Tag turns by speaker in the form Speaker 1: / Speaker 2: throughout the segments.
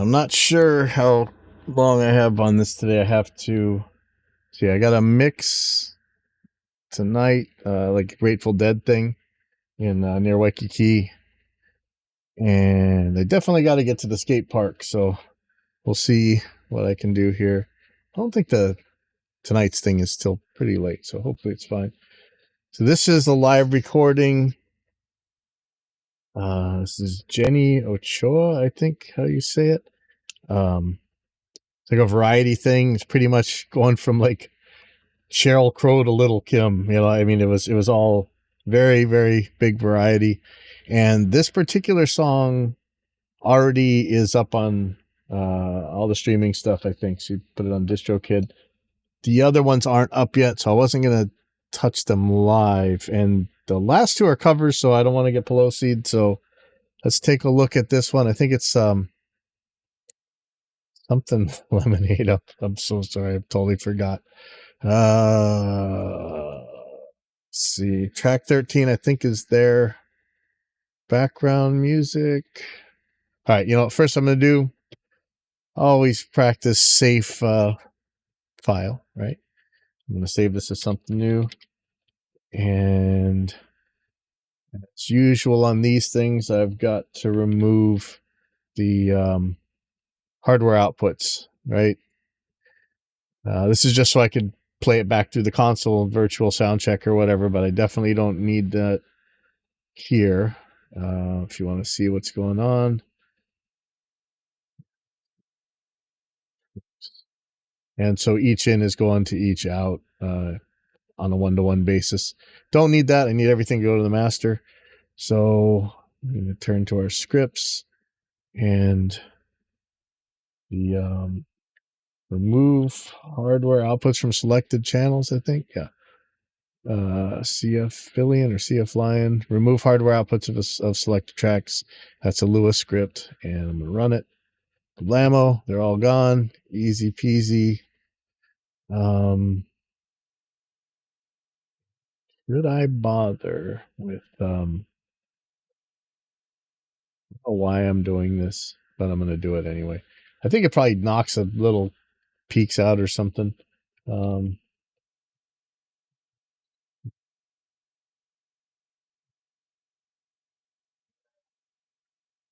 Speaker 1: I'm not sure how long I have on this today. I have to see. I got a mix tonight, like Grateful Dead thing in near Waikiki, and I definitely got to get to the skate park. So we'll see what I can do here. I don't think tonight's thing is still pretty late, so hopefully it's fine. So this is a live recording. This is Jenny Ochoa, I think how you say it. It's like a variety thing. It's pretty much going from like Cheryl Crow to Little Kim. You know, I mean, it was all very, very big variety. And this particular song already is up on all the streaming stuff, I think. She put it on DistroKid. The other ones aren't up yet, so I wasn't going to touch them live. And the last two are covers, so I don't want to get Pelosi'd. So let's take a look at this one. I think it's something Lemonade Up. I'm so sorry. I totally forgot. Let's see. Track 13, I think, is their background music. All right. You know what? First, I'm going to do always practice safe file, right? I'm going to save this as something new. And as usual on these things, I've got to remove the hardware outputs, right? This is just so I could play it back through the console, virtual sound check or whatever, but I definitely don't need that here. If you want to see what's going on. And so each in is going to each out on a one-to-one basis. Don't need that. I need everything to go to the master. So I'm going to turn to our scripts and the remove hardware outputs from selected channels, I think. Yeah. CF Fillion or CF Lion. Remove hardware outputs of selected tracks. That's a Lua script. And I'm going to run it. Blammo. They're all gone. Easy peasy. Should I bother with I don't know why I'm doing this, but I'm gonna do it anyway. I think it probably knocks a little peaks out or something.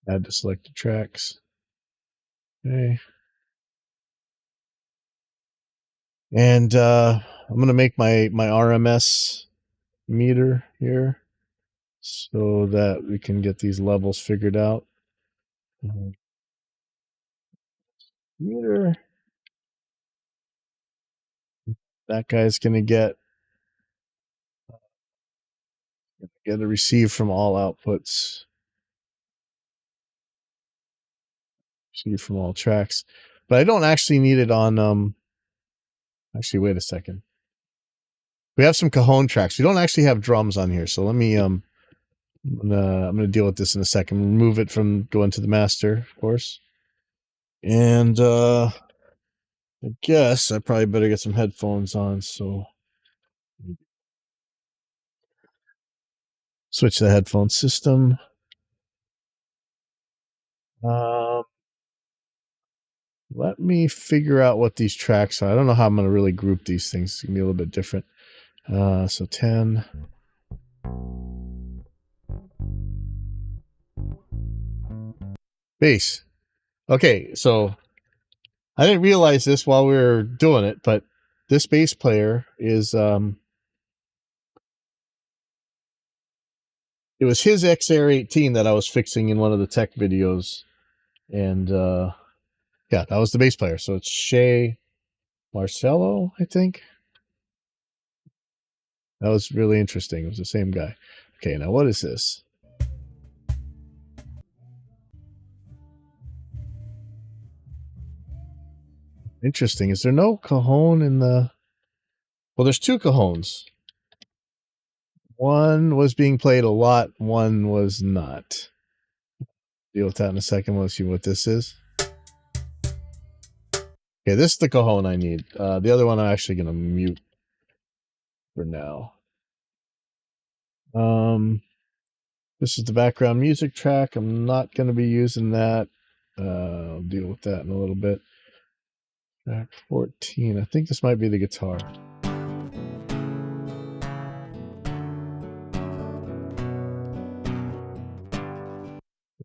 Speaker 1: Add to selected tracks. Okay. And I'm gonna make my RMS meter here so that we can get these levels figured out. Meter. That guy's gonna get a receive from all outputs. Receive from all tracks. But I don't actually need it on actually wait a second. We have some cajon tracks. We don't actually have drums on here, so let me I'm gonna deal with this in a second. Remove it from going to the master, of course. And I guess I probably better get some headphones on, so switch the headphone system. Let me figure out what these tracks are. I don't know how I'm gonna really group these things. It's gonna be a little bit different. So 10. Bass. Okay, so I didn't realize this while we were doing it, but this bass player is it was his XR 18 that I was fixing in one of the tech videos. And yeah, that was the bass player. So it's Shay Marcello, I think. That was really interesting. It was the same guy. Okay, now what is this? Interesting. Is there no cajon in the... Well, there's two cajons. One was being played a lot. One was not. Deal with that in a second. We'll see what this is. Okay, this is the cajon I need. The other one I'm actually going to mute for now. This is the background music track. I'm not going to be using that. I'll deal with that in a little bit. Track 14. I think this might be the guitar.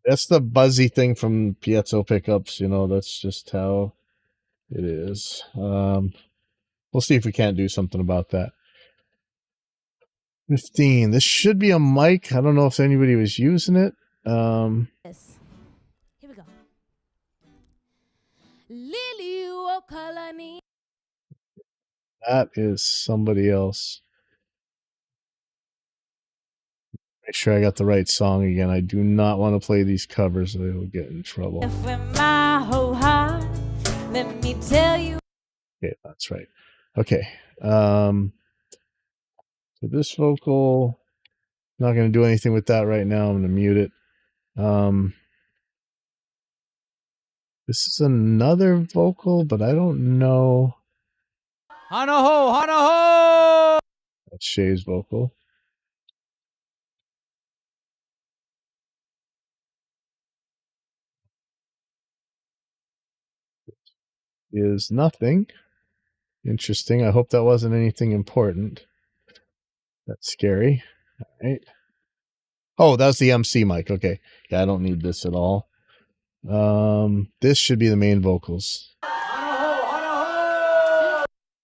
Speaker 1: That's the buzzy thing from piezo pickups. That's just how it is. We'll see if we can't do something about that. 15. This should be a mic. I don't know if anybody was using it.
Speaker 2: Yes. Here we go. Lily Okalani.
Speaker 1: That is somebody else. Make sure I got the right song again. I do not want to play these covers. They will get in trouble.
Speaker 2: With my whole heart, let me tell you.
Speaker 1: Okay, that's right. Okay. So this vocal, not going to do anything with that right now. I'm going to mute it. This is another vocal, but I don't know.
Speaker 3: Hanaho, Hanaho!
Speaker 1: That's Shay's vocal. Is nothing. Interesting. I hope that wasn't anything important. That's scary. All right. Oh, that's the MC mic. Okay. Yeah, I don't need this at all. This should be the main vocals.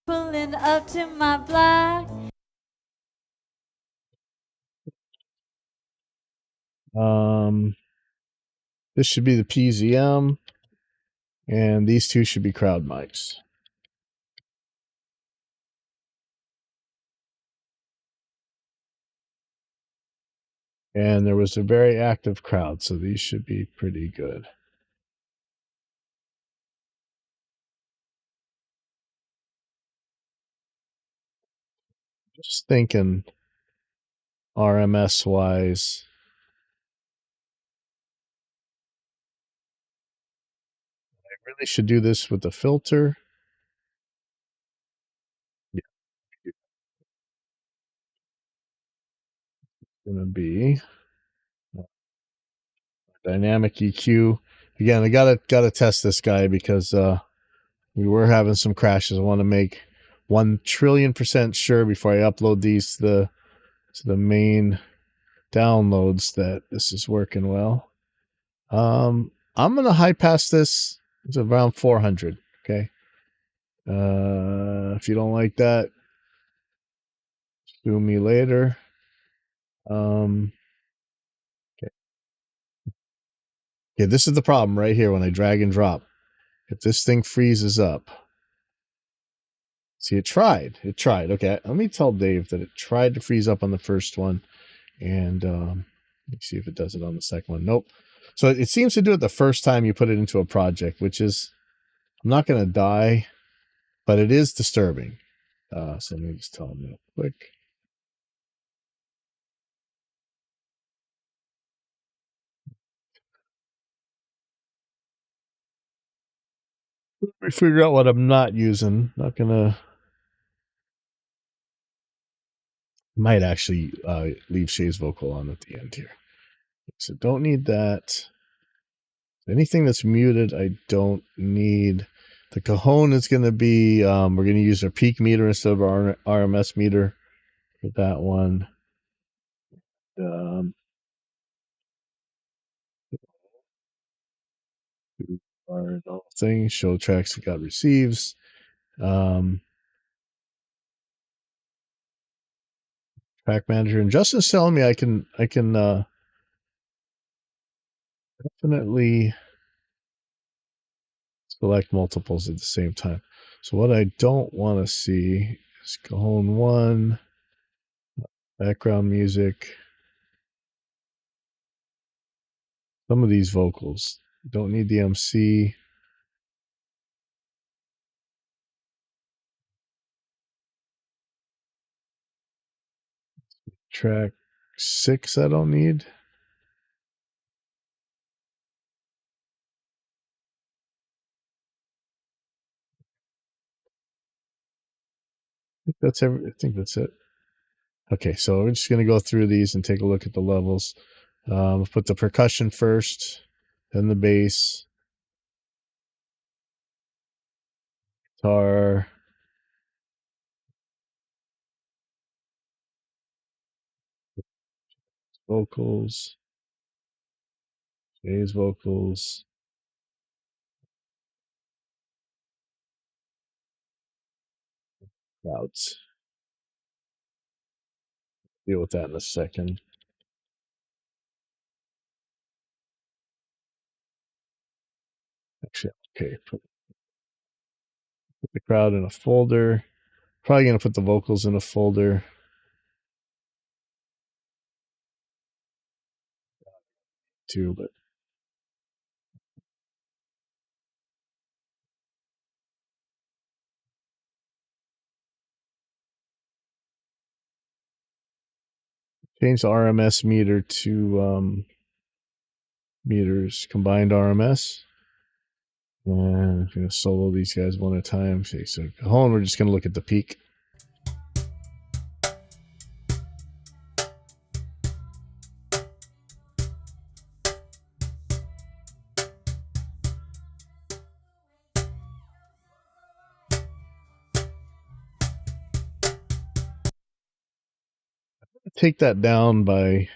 Speaker 2: Pulling up to my block.
Speaker 1: This should be the PZM, and these two should be crowd mics. And there was a very active crowd, so these should be pretty good. Just thinking RMS wise. I really should do this with the filter. Yeah. It's gonna be dynamic EQ. Again, I gotta test this guy because we were having some crashes. I want to make 1,000,000,000% sure before I upload these to the main downloads that this is working well. I'm gonna high pass this. It's around 400. Okay. If you don't like that, sue me later. Okay. Okay, this is the problem right here when I drag and drop. If this thing freezes up. See, it tried. It tried. Okay, let me tell Dave that it tried to freeze up on the first one. And let me see if it does it on the second one. Nope. So it seems to do it the first time you put it into a project, which is, I'm not going to die, but it is disturbing. So let me just tell him real quick. Let me figure out what I'm not using. Not going to. Might actually leave Shay's vocal on at the end here. So don't need that. Anything that's muted, I don't need. The cajon is going to be, we're going to use our peak meter instead of our RMS meter for that one. Our thing, show tracks that got receives. Track manager, and Justin's telling me I can definitely select multiples at the same time. So what I don't want to see is cajon 1, background music. Some of these vocals don't need the MC. Track 6 I don't need. I think that's it. Okay, so we're just going to go through these and take a look at the levels. Put the percussion first, then the bass, Guitar. Vocals. Jay's vocals. Crowds. Deal with that in a second. Actually, okay. Put the crowd in a folder. Probably going to put the vocals in a folder. Too, but change the RMS meter to meters combined RMS. And I'm going to solo these guys one at a time. So hold on, we're just going to look at the peak. Take that down by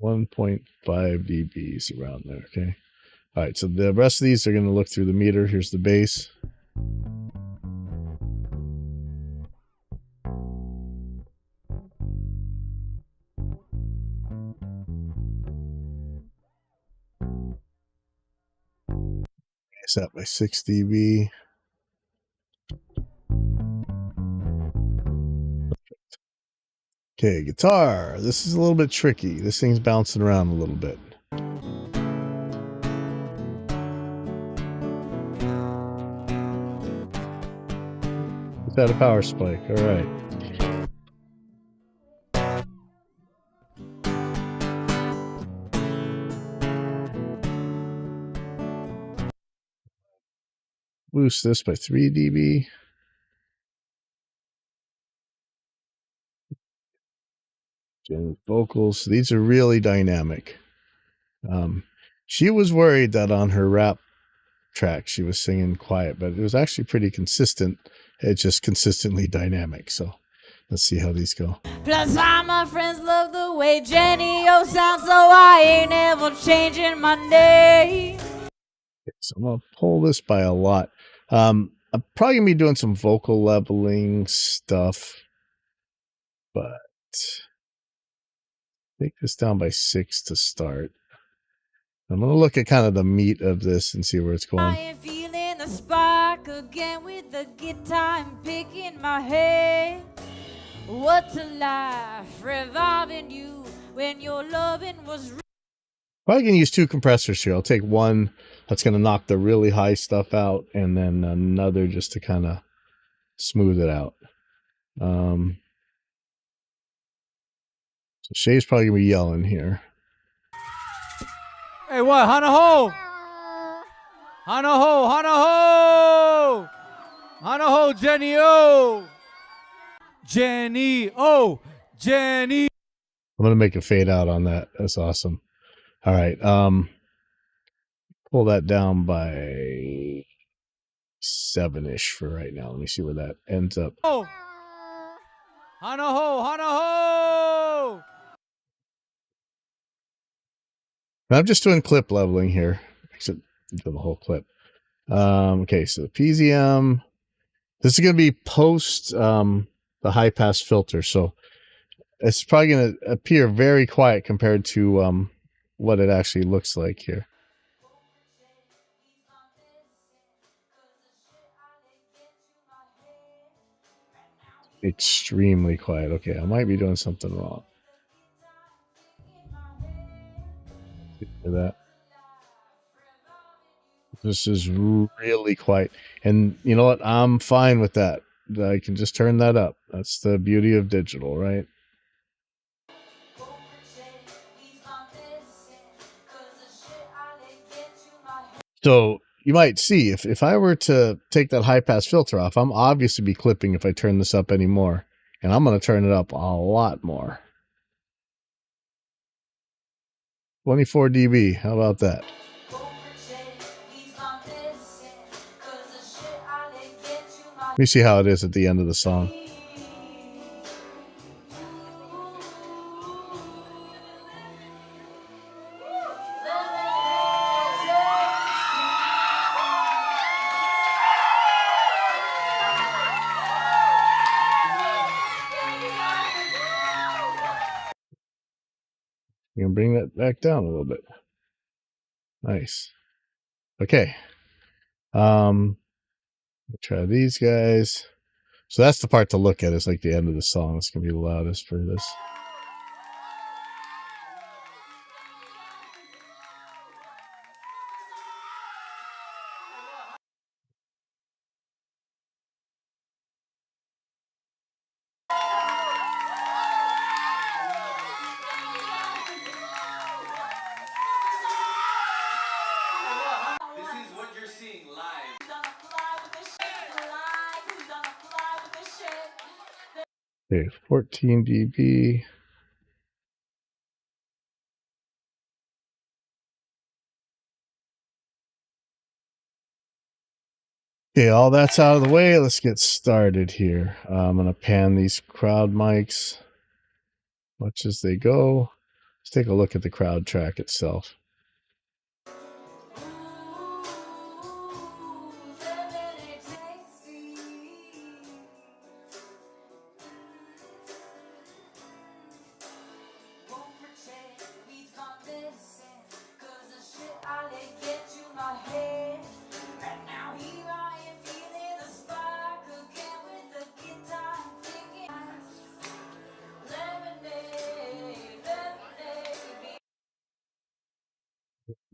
Speaker 1: 1.5 dBs around there, okay? All right, so the rest of these are going to look through the meter. Here's the bass. Set by 6 dB. Okay, guitar. This is a little bit tricky. This thing's bouncing around a little bit. It's at a power spike. All right. Boost this by 3 dB. Jen's vocals. These are really dynamic. She was worried that on her rap track she was singing quiet, but it was actually pretty consistent. It's just consistently dynamic. So let's see how these go.
Speaker 2: Plus all my friends love the way Jenny O sounds, so I ain't never changing my name.
Speaker 1: Okay, so I'm gonna pull this by a lot. I'm probably gonna be doing some vocal leveling stuff, but take this down by 6 to start. I'm gonna look at kind of the meat of this and see where it's
Speaker 2: I
Speaker 1: going.
Speaker 2: am feeling the spark again with the guitar and picking my head. What's a life revolving you when your loving was
Speaker 1: Probably gonna use 2 compressors here. I'll take one that's gonna knock the really high stuff out, and then another just to kind of smooth it out. So Shay's probably gonna be yelling here.
Speaker 3: Hey, what? Hanaho! Hanaho! Hanaho! Hanaho, Jenny O! Jenny O! Jenny!
Speaker 1: I'm gonna make a fade out on that. That's awesome. All right. Pull that down by 7-ish for right now. Let me see where that ends up.
Speaker 3: Oh! Hanaho! Hanaho!
Speaker 1: And I'm just doing clip leveling here. Actually, do the whole clip. Okay, so PZM. This is going to be post the high pass filter, so it's probably going to appear very quiet compared to what it actually looks like here. Extremely quiet. Okay, I might be doing something wrong. For that. This is really quiet. And you know what? I'm fine with that. I can just turn that up. That's the beauty of digital, right? So you might see if I were to take that high pass filter off, I'm obviously be clipping if I turn this up anymore. And I'm going to turn it up a lot more. 24 dB. How about that? Let me see how it is at the end of the song. You can bring that back down a little bit. Nice. Okay. Try these guys. So that's the part to look at. It's like the end of the song. It's gonna be the loudest for this.
Speaker 4: This is what you're seeing live.
Speaker 1: Okay, 14 dB. Okay, all that's out of the way. Let's get started here. I'm going to pan these crowd mics much as they go. Let's take a look at the crowd track itself.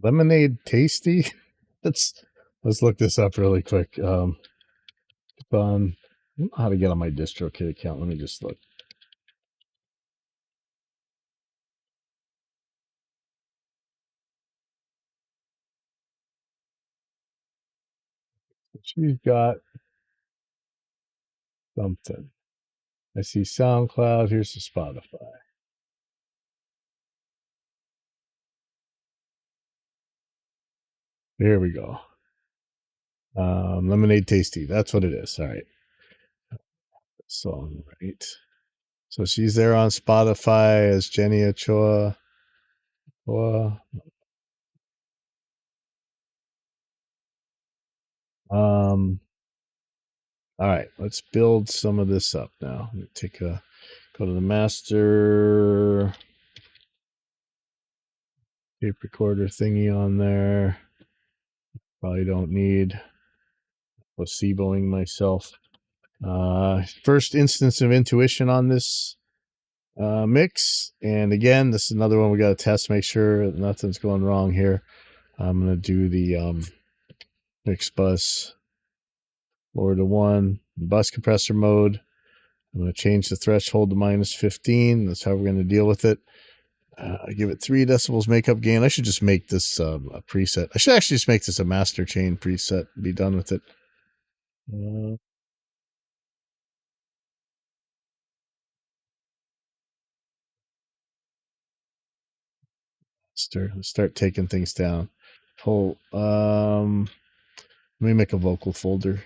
Speaker 1: Lemonade tasty? let's look this up really quick. I don't know how to get on my DistroKid account. Let me just look. She's got something. I see SoundCloud. Here's the Spotify. Here we go. Lemonade Tasty. That's what it is. All right. Song, right? So she's there on Spotify as Jenny Ochoa. All right, let's build some of this up now. Go to the master tape recorder thingy on there. Probably don't need placeboing myself. First instance of intuition on this mix. And again, this is another one we got to test, make sure nothing's going wrong here. I'm going to do the mix bus lower to 1, bus compressor mode. I'm going to change the threshold to -15. That's how we're going to deal with it. Give it 3 decibels makeup gain. I should just make this a preset. I should actually just make this a master chain preset and be done with it. Start taking things down. Let me make a vocal folder.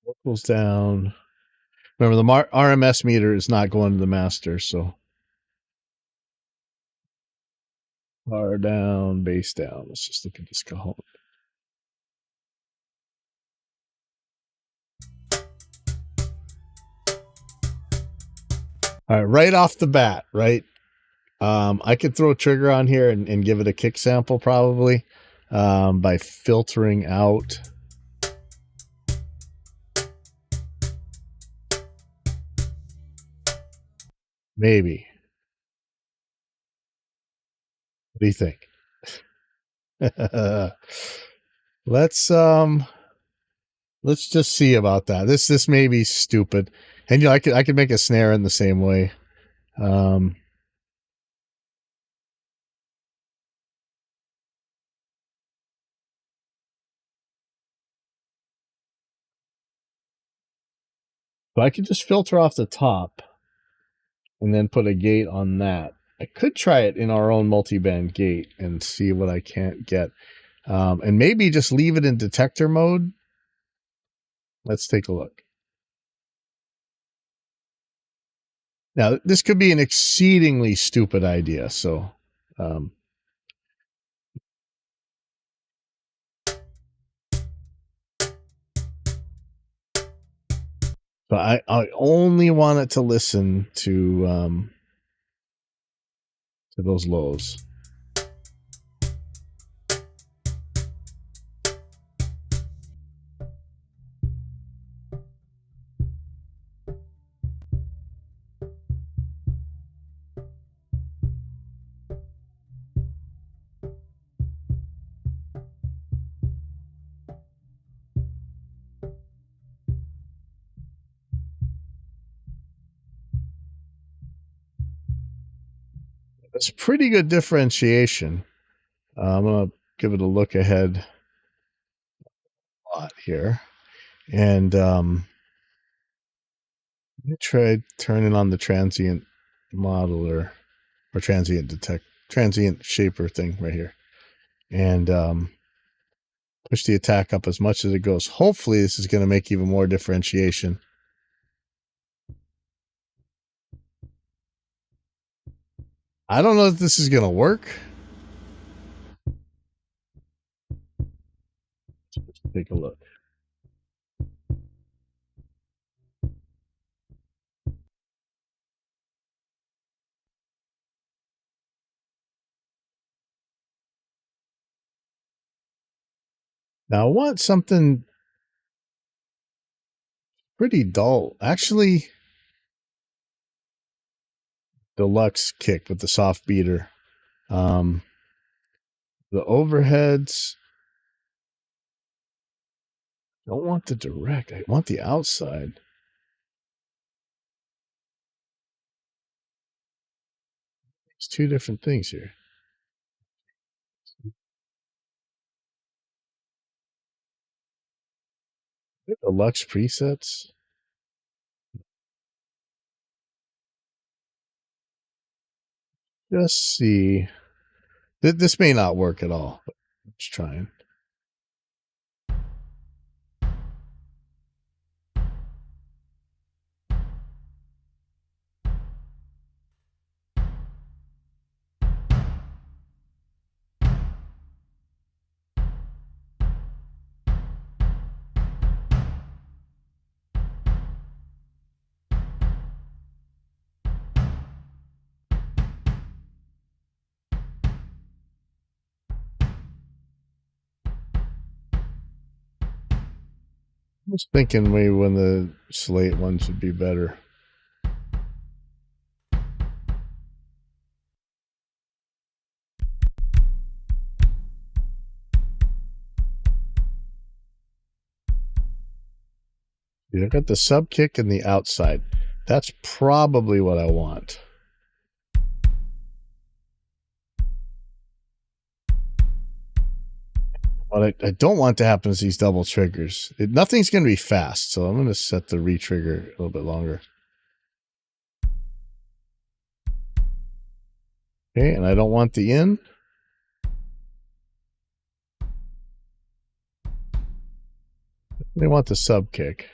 Speaker 1: Vocals down. Remember, the RMS meter is not going to the master, so bar down, bass down. Let's just look at this cajon. All right off the bat, right? I could throw a trigger on here and give it a kick sample probably by filtering out. Maybe. What do you think? Let's just see about that. This may be stupid. And I could make a snare in the same way. So I could just filter off the top and then put a gate on that I could try it in our own multi-band gate and see what I can't get. And maybe just leave it in detector mode. Let's take a look. Now, this could be an exceedingly stupid idea, so but I only want it to listen to those lows. That's pretty good differentiation. I'm going to give it a look ahead lot here. And let me try turning on the transient modeler or transient shaper thing right here. And push the attack up as much as it goes. Hopefully this is going to make even more differentiation. I don't know if this is going to work. Let's take a look. Now I want something pretty dull. Actually, deluxe kick with the soft beater. The overheads. I don't want the direct. I want the outside. It's two different things here. Deluxe presets. Just see. This may not work at all, but let's try. I was thinking maybe when the slate ones would be better. Yeah, I got the sub kick and the outside. That's probably what I want. What I don't want to happen is these double triggers. Nothing's going to be fast, so I'm going to set the retrigger a little bit longer. Okay, and I don't want the in. They want the sub kick.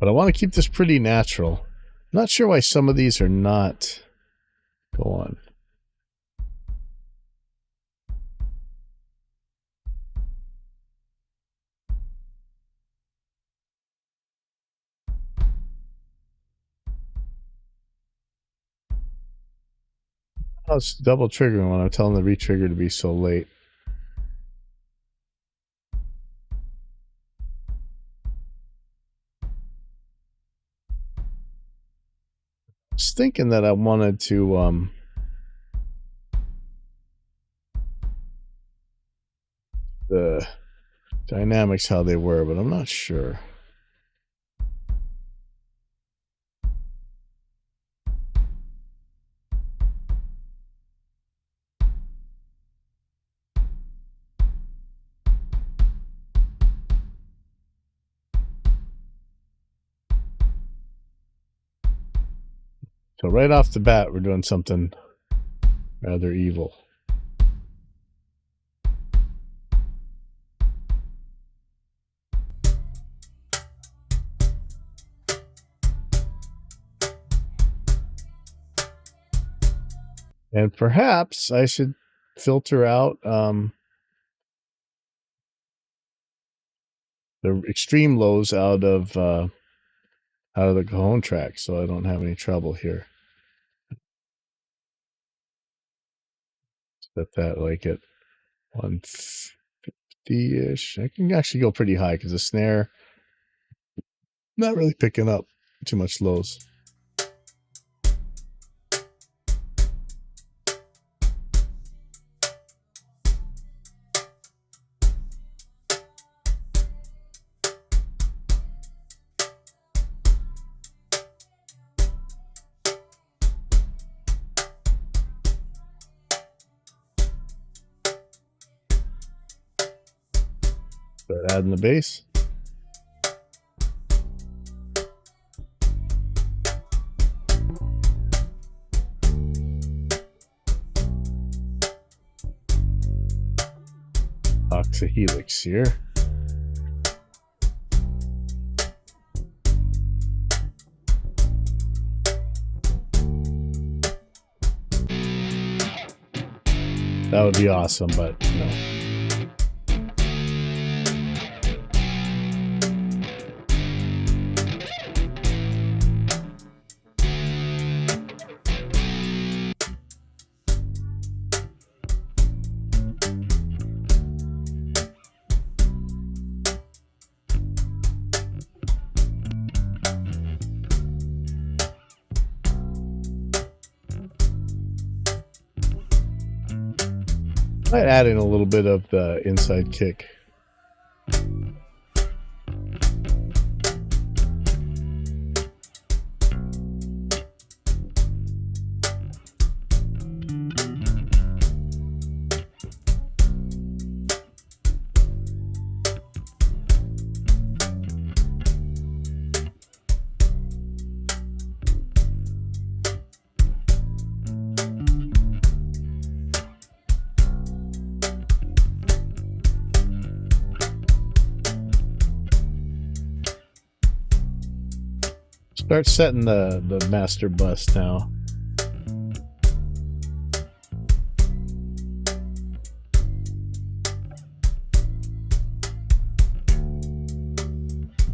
Speaker 1: But I want to keep this pretty natural. I'm not sure why some of these are not. Go on. I was double triggering when I'm telling the retrigger to be so late. I was thinking that I wanted to the dynamics how they were, but I'm not sure. So right off the bat, we're doing something rather evil. And perhaps I should filter out the extreme lows out of the cajon track, so I don't have any trouble here. Set that like at 150-ish. I can actually go pretty high because the snare not really picking up too much lows. Start adding the bass. Helix here. That would be awesome, but no. Might add in a little bit of the inside kick. Start setting the master bus now.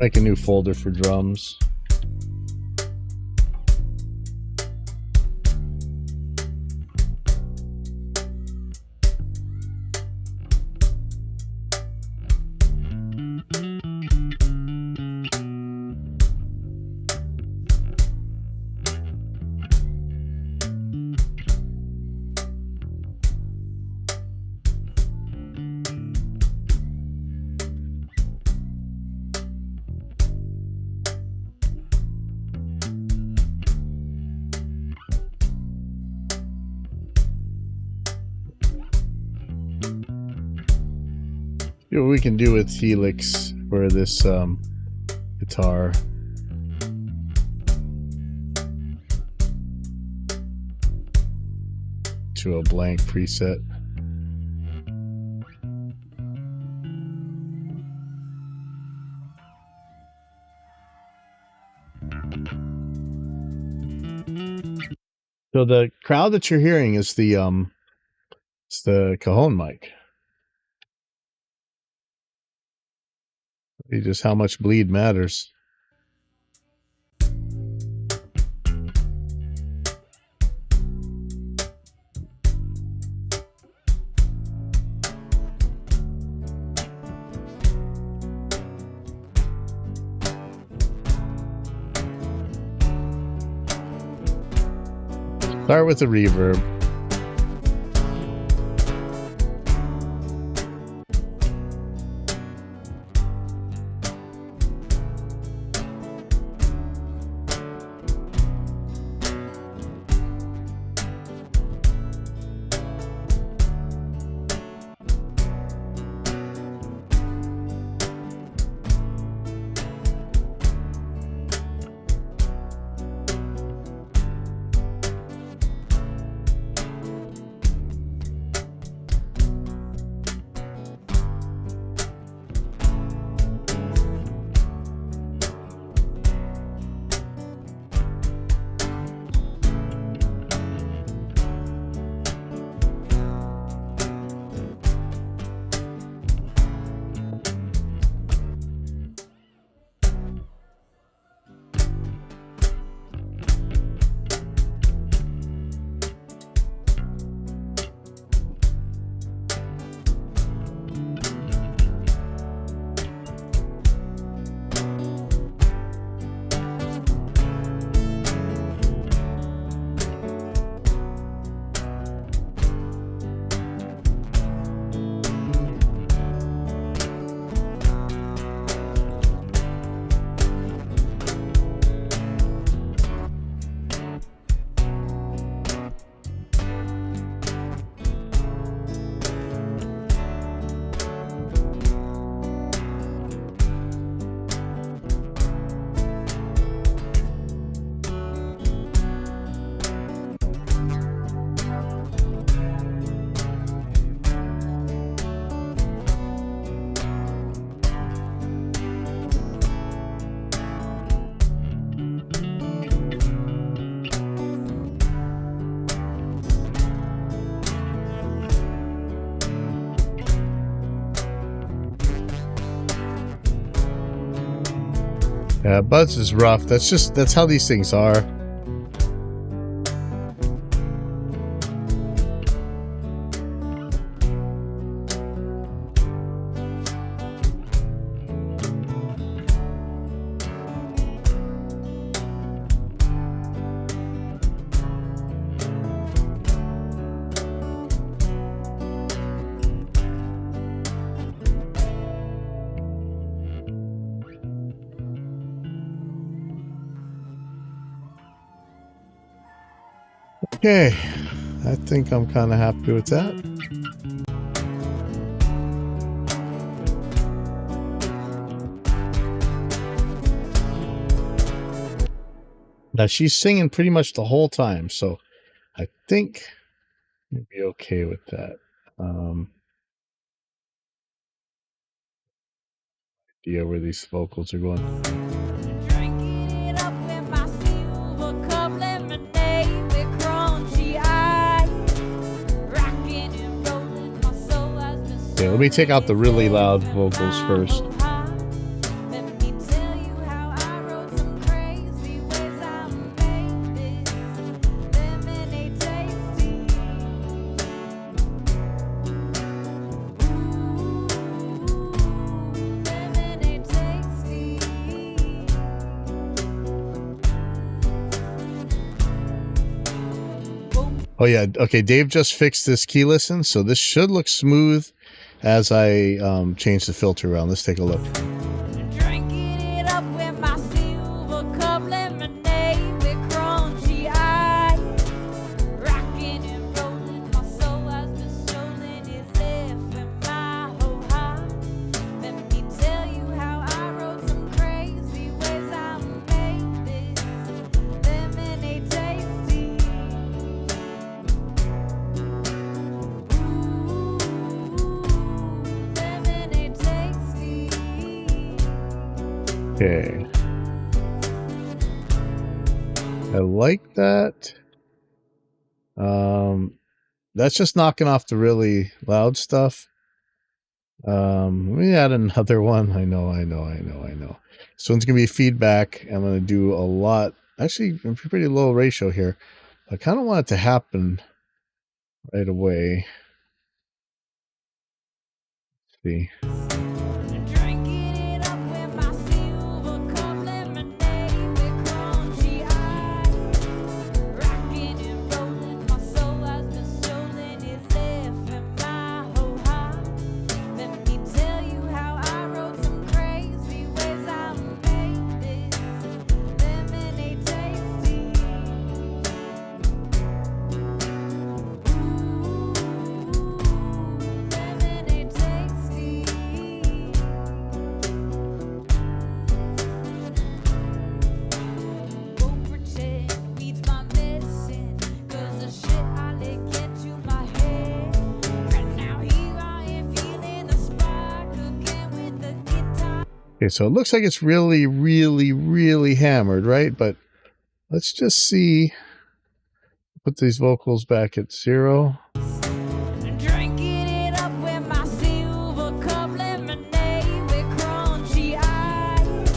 Speaker 1: Make a new folder for drums. See what we can do with Helix for this guitar. To a blank preset. So the crowd that you're hearing is it's the cajon mic. Just how much bleed matters. Start with the reverb. Yeah, Buzz is rough. That's how these things are. Okay, I think I'm kind of happy with that. Now she's singing pretty much the whole time, so I think you'd be okay with that. Idea where these vocals are going.
Speaker 2: Drinking it up in my silver cup, lemonade with crunchy eyes. Rocking and rolling, my soul has been
Speaker 1: Okay, let me take out the really loud vocals first.
Speaker 2: Let me tell you how I wrote some crazy ways I made this lemonade tasty. Lemonade tasty.
Speaker 1: Oh yeah, okay, Dave just fixed this key listen, so this should look smooth as I change the filter around. Let's take a look.
Speaker 2: Drinking it up with my silver cup, lemonade with crunchy eyes. Rocking and rolling, my soul has been stolen. It left in my whole heart. Let me tell you how I wrote some crazy ways I made this lemonade tasty. Lemonade tasty.
Speaker 1: Okay. I like that. That's just knocking off the really loud stuff. Let me add another one. I know. This one's gonna be feedback. I'm gonna do a lot. Actually, a pretty low ratio here. I kind of want it to happen right away. Let's see.
Speaker 2: Drinking it up with my silver cup, lemonade with crunchy eyes. Rocking and rolling, my soul has been stolen. It left in my whole heart. Let me tell you how I wrote some crazy ways I made this lemonade tasty. Lemonade tasty. Won't pretend weed's my medicine, 'cause the shit I let get to my head. Right now here I am feeling the spark again with the guitar.
Speaker 1: Okay, so it looks like it's really, really, really hammered, right? But let's just see. Put these vocals back at 0.
Speaker 2: Drinking it up with my silver cup, lemonade with crunchy eyes.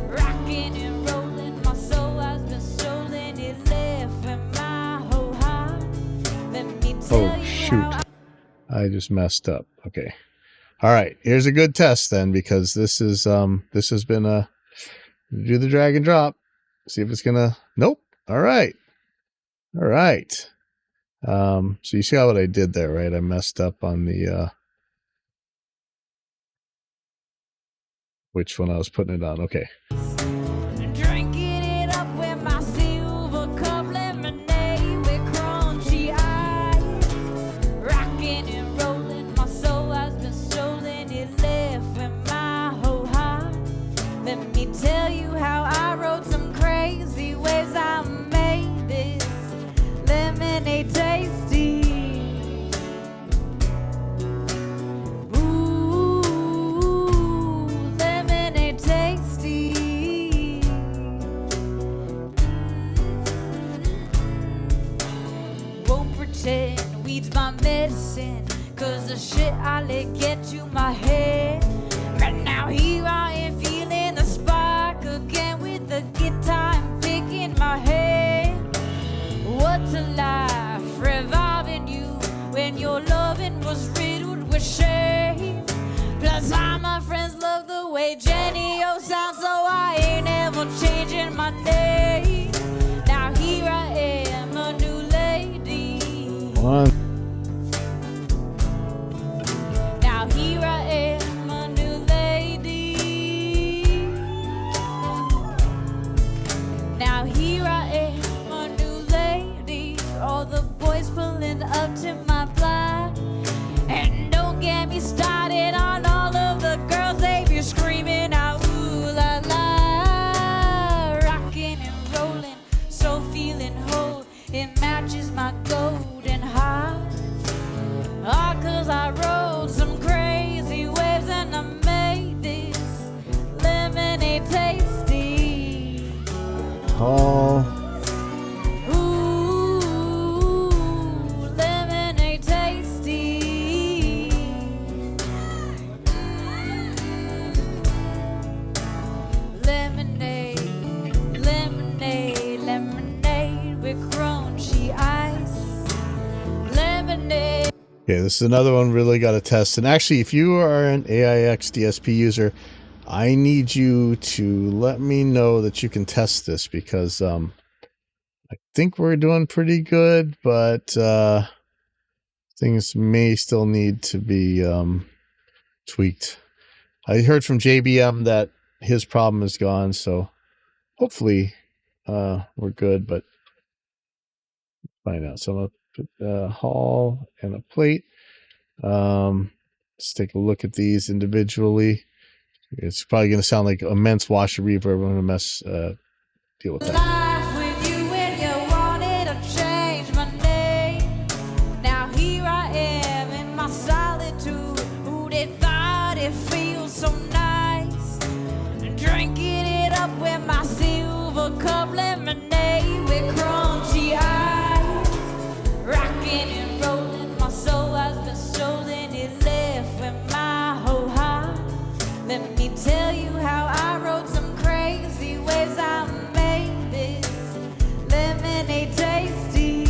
Speaker 2: Rocking and rolling, my soul has been stolen. It left in my whole heart. Let me tell
Speaker 1: Oh,
Speaker 2: you
Speaker 1: shoot.
Speaker 2: how
Speaker 1: I just messed up. Okay. All right. Here's a good test then, because this has been a do the drag and drop. See if it's gonna. Nope. All right. All right. So you see how what I did there, right? I messed up on the which one I was putting it on. Okay.
Speaker 2: drinking it up with my silver cup, lemonade with crunchy eyes. Rocking and rolling, my soul has been stolen. It left in my whole heart. Let me tell you how I wrote some crazy ways I made this lemonade tasty. Ooh, lemonade tasty. Won't pretend weed's my medicine, 'cause the shit I let get to my head. Right now here I am feeling the spark again shame. Plus all my friends love the way Jenny O sounds, so I ain't ever changing my name. Now here I am, a new lady.
Speaker 1: One.
Speaker 2: Now here I am, a new lady. Now here I am, a new lady. All the boys pulling up to my block. And don't get me started on all of the girls they be screaming out, ooh la la. Rocking and rolling, so feeling whole. It matches my golden heart. All 'cause I rode some crazy waves and I made this lemonade tasty.
Speaker 1: Oh.
Speaker 2: Ooh, lemonade tasty. Lemonade, lemonade, lemonade with crunchy ice. Lemonade.
Speaker 1: Okay, this is another one really got to test. And actually, if you are an AIX DSP user, I need you to let me know that you can test this, because I think we're doing pretty good, but things may still need to be tweaked. I heard from JBM that his problem is gone, so hopefully we're good, but find out. So I'm going to put a hall and a plate. Let's take a look at these individually. It's probably going to sound like immense washer reverb. I'm going to deal with that.
Speaker 2: Life with you when you wanted to change my name. Now here I am in my solitude. Who'd have thought it feels so nice? Drinking it up with my silver cup lemonade with crunchy eyes. Rocking and rolling, my soul has been stolen. It left with my whole heart. Let me tell you how I rode some crazy waves. I made this lemonade tasty.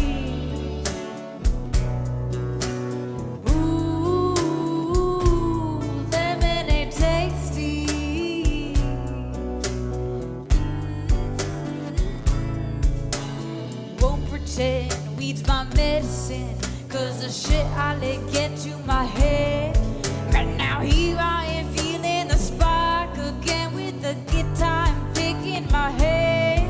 Speaker 2: Ooh, lemonade tasty. Won't pretend weed's my medicine, 'cause the shit I let get to my head. Right now here I am feeling the spark again with the guitar and picking my head.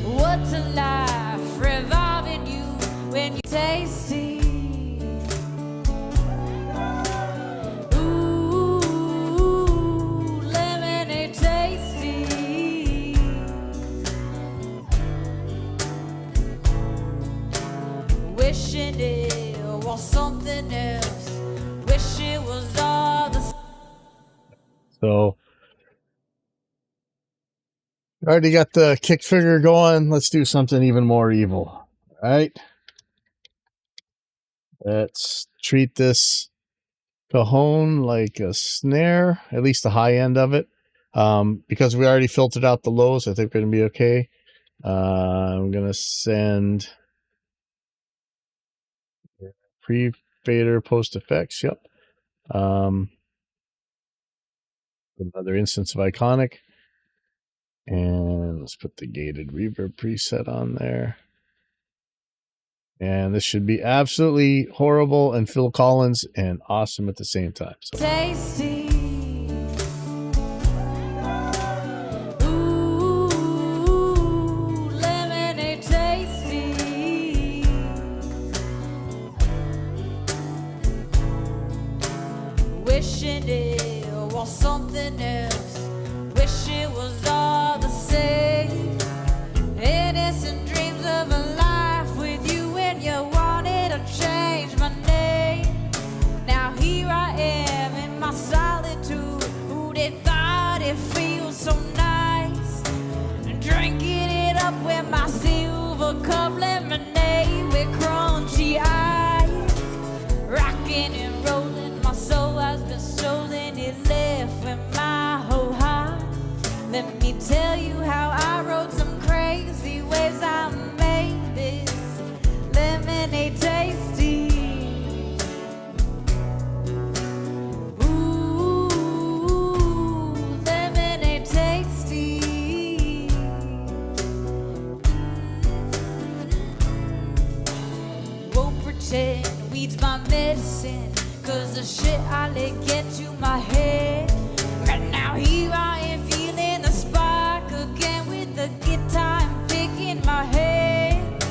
Speaker 2: What's a life revolving you when you're tasty? Ooh, lemonade tasty. Wishing it was something else. Wish it was all the
Speaker 1: So already got the kick trigger going. Let's do something even more evil. All right. Let's treat this cajon like a snare, at least the high end of it. Because we already filtered out the lows, I think we're going to be okay. I'm going to send pre-fader post effects. Yep. Another instance of Iconic. And let's put the gated reverb preset on there. And this should be absolutely horrible and Phil Collins and awesome at the same time. So.
Speaker 2: tasty. Ooh, lemonade tasty. Wishing it was something else. Wish it was all the same. Innocent dreams of a life with you when you wanted to change my name. Now here I am in my solitude. Who'd have thought it feels so nice? Drinking it up with my silver cup lemonade with crunchy ice. Rocking and rolling, my soul has been stolen. It left with my whole heart. Let me tell you how I rode some crazy waves. I made this lemonade tasty. listen, cause the shit I let get to my head. And now here I am feeling the spark again with the guitar and pick in my head.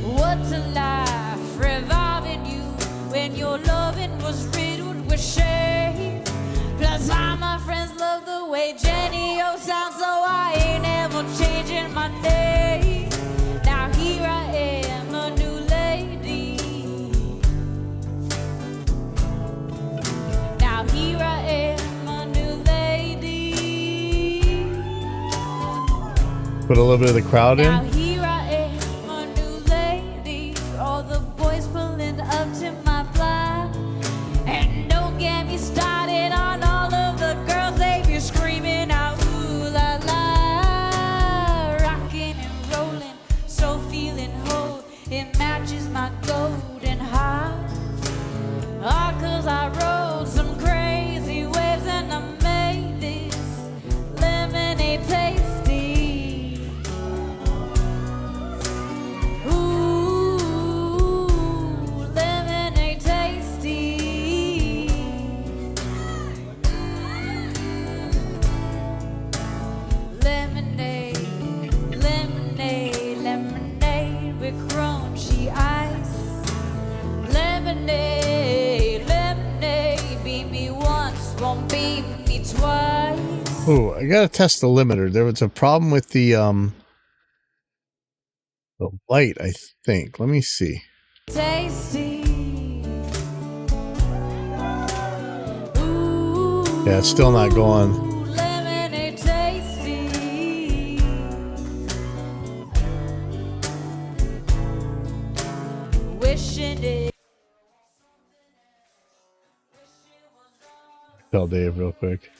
Speaker 2: What's a life revolving you when your loving was riddled with shame? Plus all my friends love the way Jenny O sounds, so I ain't ever changing my name. Now here I am, a new lady. Now here I am, a new lady.
Speaker 1: Put a little bit of the crowd
Speaker 2: Now
Speaker 1: in.
Speaker 2: here I am, a new lady. All the boys pulling up to my block. And don't get me started on all of the girls, they be screaming out, ooh la la. Rocking and rolling, so feeling whole. It matches my golden heart. All cause I rode some crazy waves and I made this lemonade tasty. Ooh, lemonade tasty. Lemonade, lemonade, lemonade with crunchy ice. Lemonade, lemonade, beat me once, won't beat me twice.
Speaker 1: Oh, I gotta test the limiter. There was a problem with the light, I think. Let me see.
Speaker 2: Tasty. Ooh,
Speaker 1: Yeah, it's still not going.
Speaker 2: lemonade tasty. Wishing it.
Speaker 1: Tell Dave real quick.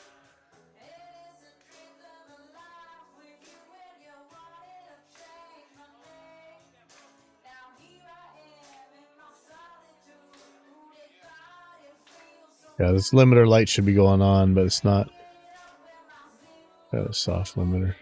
Speaker 1: Yeah, this limiter light should be going on, but it's not. Got a soft limiter.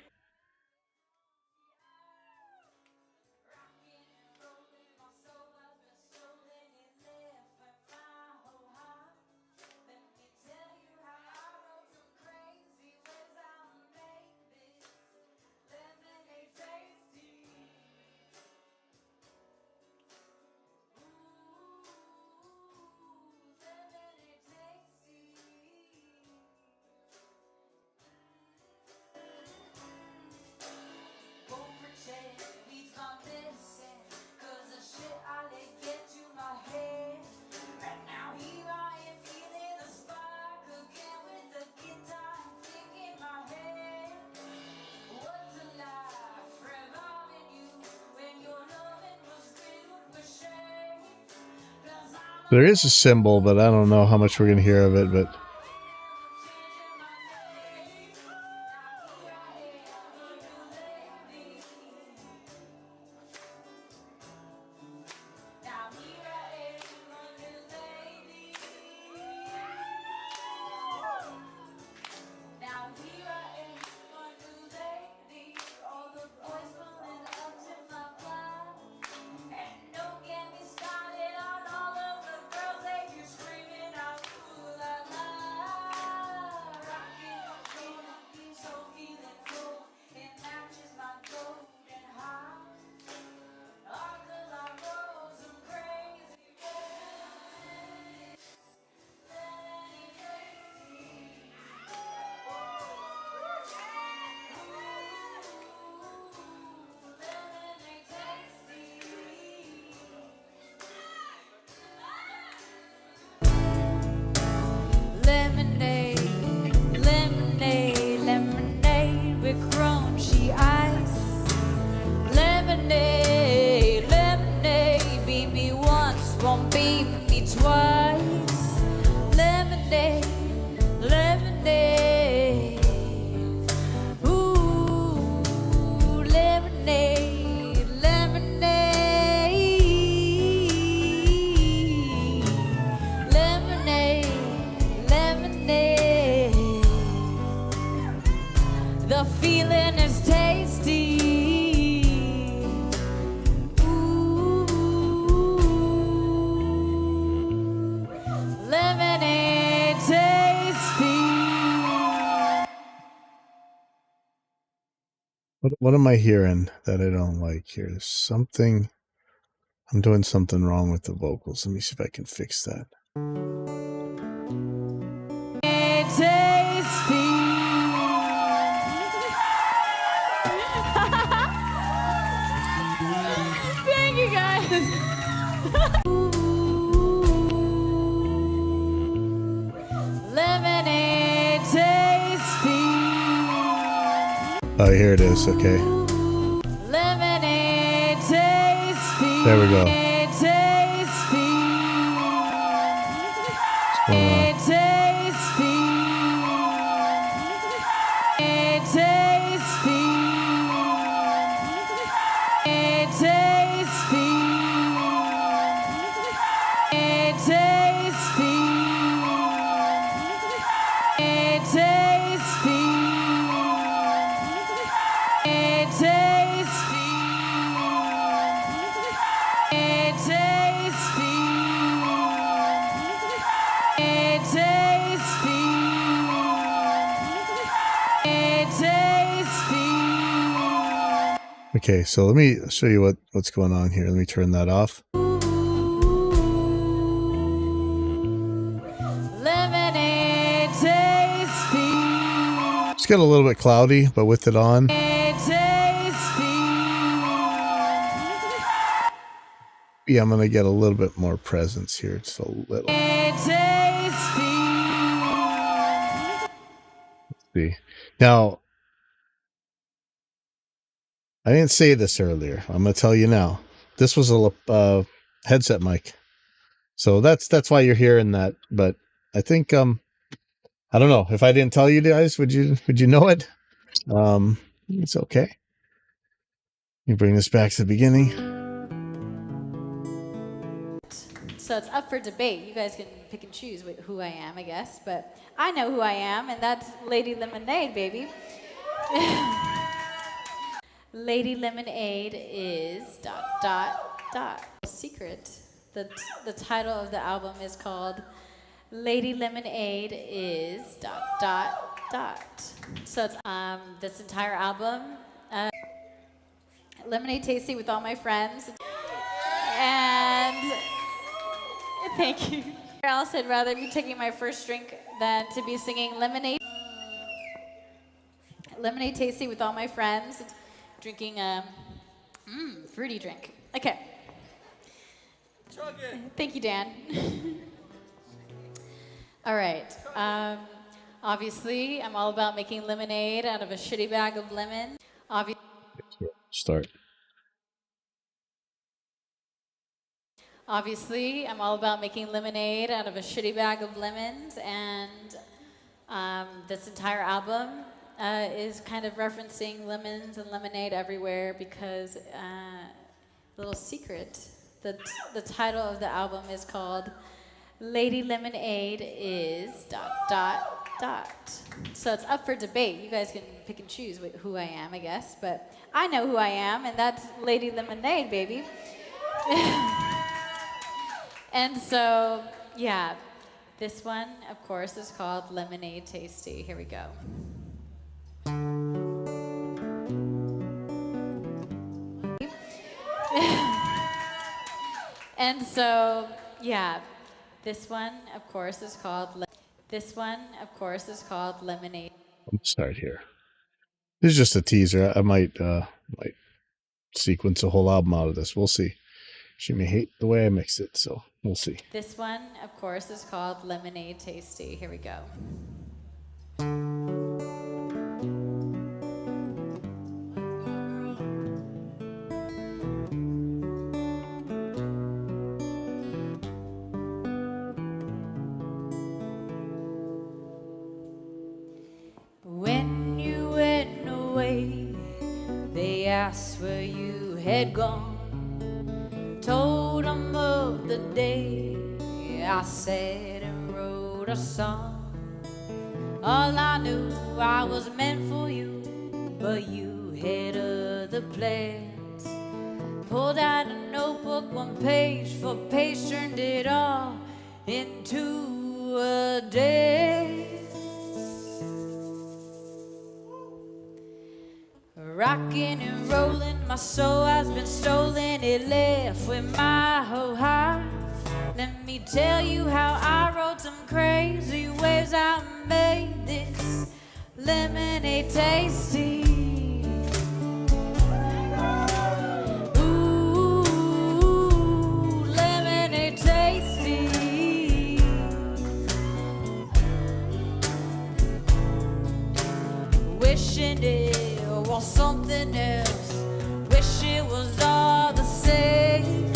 Speaker 1: There is a symbol, but I don't know how much we're going to hear of it, but What am I hearing that I don't like here? There's something. I'm doing something wrong with the vocals. Let me see if I can fix that.
Speaker 2: Tasty. Thank you guys. Lemonade tasty.
Speaker 1: Oh, here it is. Okay.
Speaker 2: Lemonade tasty.
Speaker 1: There we go.
Speaker 2: Tasty.
Speaker 1: What's going on?
Speaker 2: Tasty. Tasty. Tasty. Tasty.
Speaker 1: Okay, so let me show you what's going on here. Let me turn that off.
Speaker 2: Lemonade tasty.
Speaker 1: It's got a little bit cloudy, but with it on, yeah, I'm gonna get a little bit more presence here. Just a little. Let's see. Now, I didn't say this earlier. I'm gonna tell you now. This was a headset mic, so that's why you're hearing that. But I think I don't know if I didn't tell you guys. Would you know it? It's okay. You bring this back to the beginning.
Speaker 2: So it's up for debate. You guys can pick and choose who I am, I guess. But I know who I am, and that's Lady Lemonade, baby. Lady Lemonade is ... Secret. The title of the album is called Lady Lemonade is ... So it's this entire album, lemonade tasting with all my friends, and thank you. Else I'd rather be taking my first drink than to be singing lemonade tasting with all my friends, drinking a fruity drink. Okay. Thank you, Dan. All right. Obviously, I'm all about making lemonade out of a shitty bag of lemons.
Speaker 1: Start.
Speaker 2: Obviously, I'm all about making lemonade out of a shitty bag of lemons, and this entire album is kind of referencing lemons and lemonade everywhere because, little secret, the title of the album is called Lady Lemonade is ... So it's up for debate. You guys can pick and choose who I am, I guess. But I know who I am, and that's Lady Lemonade, baby. And so, yeah, this one, of course, is called Lemonade Tasty. Here we go. And so, yeah, this one, of course, is called Lemonade.
Speaker 1: I'm gonna start here. This is just a teaser. I might sequence a whole album out of this. We'll see. She may hate the way I mix it, so we'll see.
Speaker 2: This one, of course, is called Lemonade Tasty. Here we go. When you went away, they asked where you had gone. Told them of the day I sat and wrote a song. All I knew I was meant for you, but you had other plans. Pulled out a notebook, one page for page, turned it all into a day. Rocking and rolling, my soul has been stolen. It left with my whole heart. Let me tell you how I rode some crazy waves. I made this lemonade tasty. Ooh, lemonade tasty. Wishing it was something else. Wish it was all the same.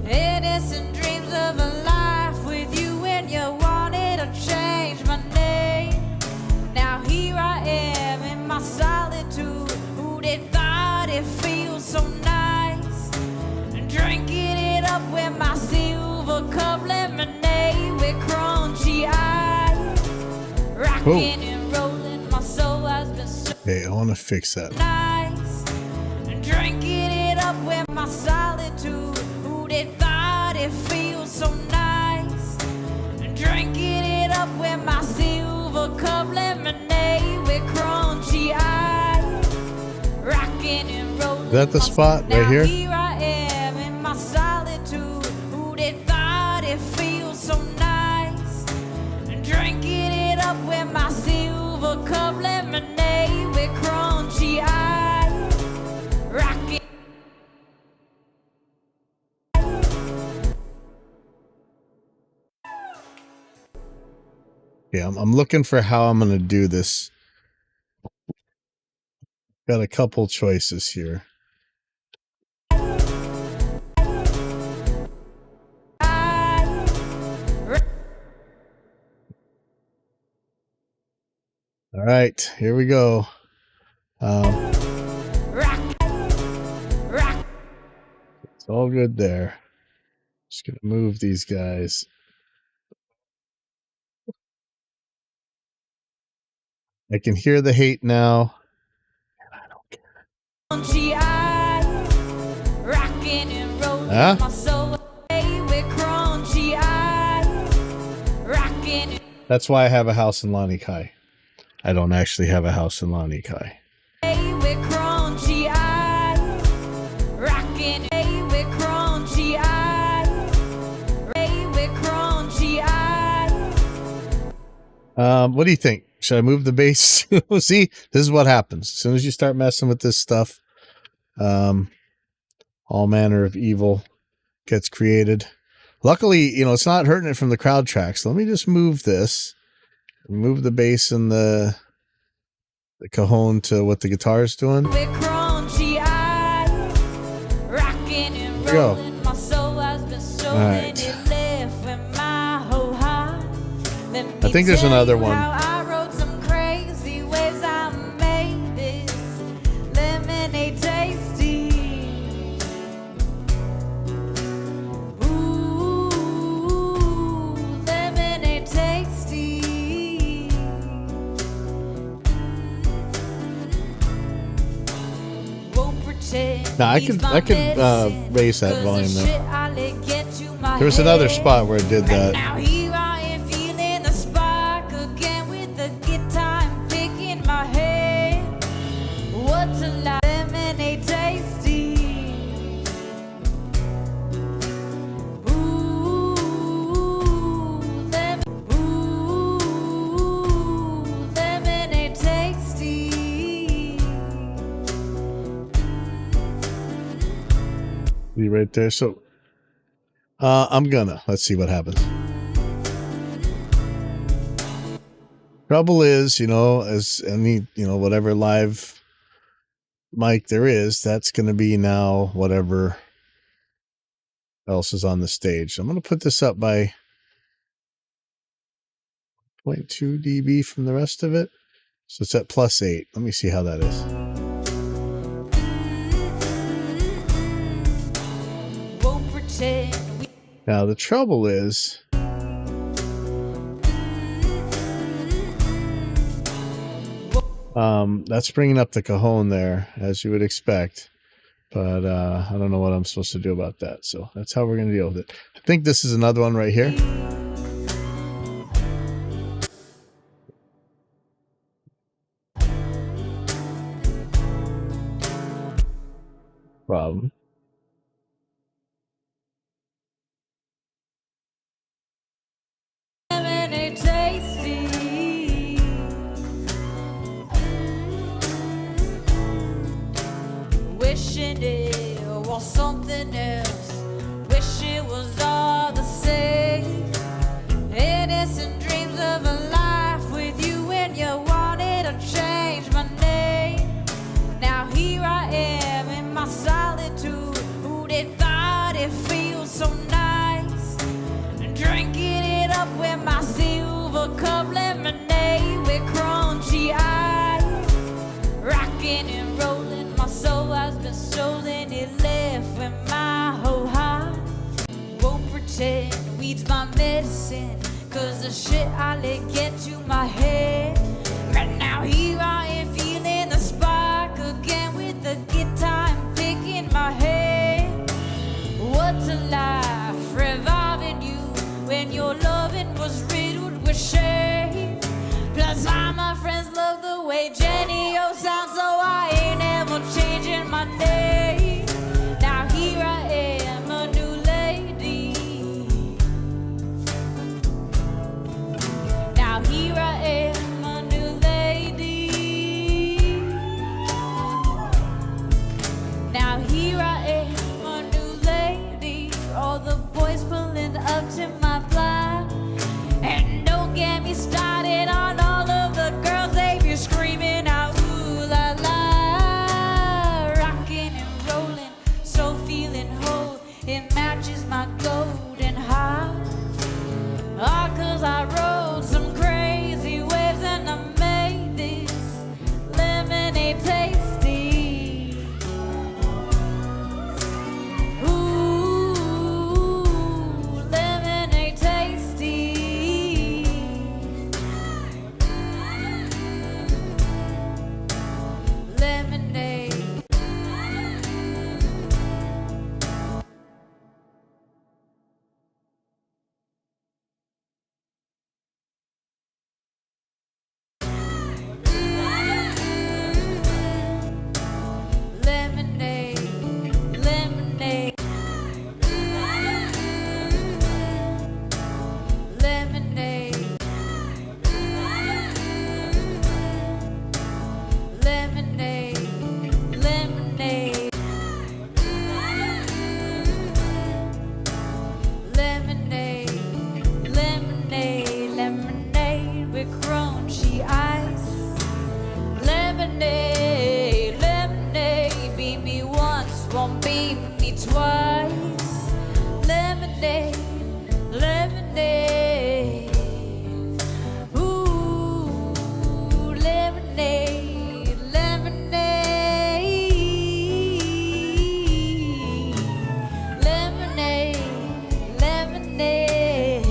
Speaker 2: Innocent dreams of a life with you when you wanted to change my name. Now here I am in my solitude. Who they thought it feels so nice? Drinking it up with my silver cup lemonade with crunchy eyes. Rocking and rolling, my soul has been so
Speaker 1: Okay, I want to fix that.
Speaker 2: nice. Drinking it up with my solitude. Who they thought it feels so nice? Drinking it up with my silver cup lemonade with crunchy eyes. Rocking and rolling.
Speaker 1: Is that the spot right here?
Speaker 2: Now here I am in my solitude. Who they thought it feels so nice? Drinking it up with my silver cup lemonade with crunchy eyes. Rocking.
Speaker 1: Yeah, I'm looking for how I'm going to do this. Got a couple choices here. All right, here we go. It's all good there. Just going to move these guys. I can hear the hate now.
Speaker 2: Crunchy eyes, rocking and rolling
Speaker 1: Huh?
Speaker 2: my soul away with crunchy eyes, rocking
Speaker 1: That's why I have a house in Lani Kai. I don't actually have a house in Lani Kai.
Speaker 2: away with crunchy eyes, rocking away with crunchy eyes, away with crunchy eyes.
Speaker 1: What do you think? Should I move the base? See, this is what happens. As soon as you start messing with this stuff, all manner of evil gets created. Luckily, it's not hurting it from the crowd tracks. Let me just move this. Move the bass and the cajon to what the guitar is doing.
Speaker 2: With crunchy eyes, rocking and
Speaker 1: Go.
Speaker 2: rolling, my soul has been stolen.
Speaker 1: Alright.
Speaker 2: It left with my whole heart. Let me
Speaker 1: I think there's
Speaker 2: tell
Speaker 1: another
Speaker 2: you
Speaker 1: one.
Speaker 2: How I rode some crazy ways. I made this lemonade tasty. Ooh, lemonade tasty. Won't pretend
Speaker 1: Now, I
Speaker 2: he's
Speaker 1: could
Speaker 2: my
Speaker 1: raise that
Speaker 2: medicine, 'cause
Speaker 1: volume
Speaker 2: the
Speaker 1: there.
Speaker 2: shit I let get to my
Speaker 1: There was another
Speaker 2: head.
Speaker 1: spot where it did
Speaker 2: Right
Speaker 1: that.
Speaker 2: now here I am feeling the spark again with the guitar and picking my head. What's a lie? Lemonade tasty. Ooh, lemonade tasty.
Speaker 1: Be right there. So, let's see what happens. Trouble is, as any, whatever live mic there is, that's going to be now whatever else is on the stage. I'm going to put this up by 0.2 dB from the rest of it. So it's at +8. Let me see how that is.
Speaker 2: Won't pretend we
Speaker 1: Now, the trouble is, that's bringing up the cajon there, as you would expect. But I don't know what I'm supposed to do about that. So that's how we're going to deal with it. I think this is another one right here. Problem.
Speaker 2: Lemonade tasty. Wishing it was something else. Wish it was all the same. Innocent dreams of a life with you when you wanted to change my name. Now here I am in my solitude. Who'd have thought it feels so nice? Drinking it up with my silver cup lemonade with crunchy eyes. Rocking and rolling, my soul has been stolen. It left with my whole heart. Won't pretend weed's my medicine, cause the shit I let get to my head. And now here I am feeling the spark again with the guitar and pick in my head. What's a life revolving you when your loving was riddled with shame? Plus all my friends love the way Jenny O sounds, so I ain't ever changing my name. Now here I am, a new lady. Now here I am, a new lady. Now here I am, a new lady. All the boys pulling up to my block. And don't get me started on all of the girls, they be screaming out, ooh la la. Rocking and rolling, so feeling whole. It matches my golden heart. All cause I rode some crazy waves and I made this lemonade tasty. Ooh, lemonade tasty. Lemonade. Lemonade, lemonade, lemonade, lemonade, lemonade, lemonade, lemonade, lemonade with crunchy ice. Lemonade, lemonade, beat me once, won't beat me twice. Lemonade, lemonade, ooh, lemonade, lemonade, lemonade, lemonade.